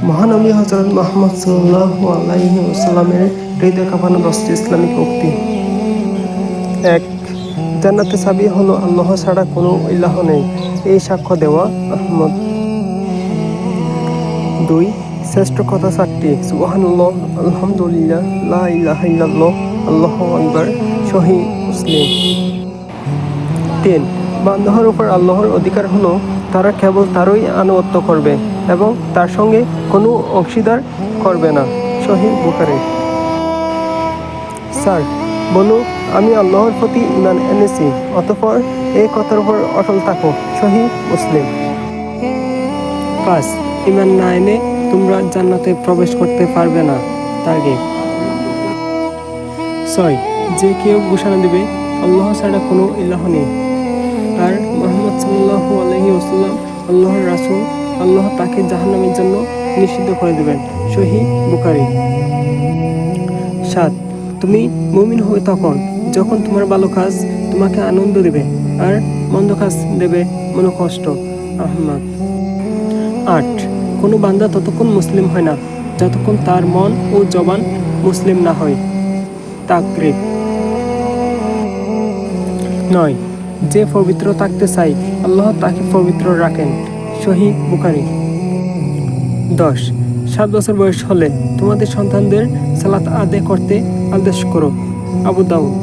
মহানবী হযরত মুহাম্মদ সাল্লাল্লাহু আলাইহি ওয়াসাল্লামের হৃদয় কাঁপানো 10টি ইসলামিক উক্তি। 1. জান্নাতের চাবি হলো আল্লাহ ছাড়া কোনো ইলাহ নেই, এই সাক্ষ্য দেওয়া আহমদ। 2. শ্রেষ্ঠ কথা 4টি, সুবহানাল্লাহ, আলহামদুলিল্লাহ, লা ইলাহা ইল্লাল্লাহ, আল্লাহু আকবার, সহিহ মুসলিম। 3. বান্দার উপর আল্লাহর অধিকার হলো তারা কেবল তারই আনুগত্য করবে এবং তার সঙ্গে কোনো অংশীদার করবে না, সহিহ বুখারী। 4. বলো, আমি আল্লাহর প্রতি ঈমান এনেছি, অতঃপর এই কথার উপর অটল থাকো, সহিহ মুসলিম। 5. ঈমান না এনে তোমরা জান্নাতে প্রবেশ করতে পারবে না, তারগীব। 6. যে কেউ ঘোষণা দেবে আল্লাহ ছাড়া কোনো ইলাহ নেই আর মুহাম্মদ সাল্লাল্লাহু আলাইহি ওয়াসাল্লাম আল্লাহর রাসূল, আল্লাহ তাকে জাহান্নামের জন্য নিষিদ্ধ করে দেবেন, সহিহ বুখারী। 7. তুমি মুমিন হবে তখন যখন তোমার ভালো কাজ তোমাকে আনন্দ দেবে আর মন্দ কাজ দেবে মনোকষ্ট, আহমদ। 8. কোনো বান্দা ততক্ষণ মুসলিম হয় না যতক্ষণ তার মন ও জবান মুসলিম না হয়, তাকরীর। 9. যে পবিত্র থাকতে চায় আল্লাহ তাকে পবিত্র রাখেন, সহিহ বুখারী। 10. 7 বছর বয়স হলে তোমাদের সন্তানদের সালাত আদায় করতে আদেশ করো, আবু দাউদ।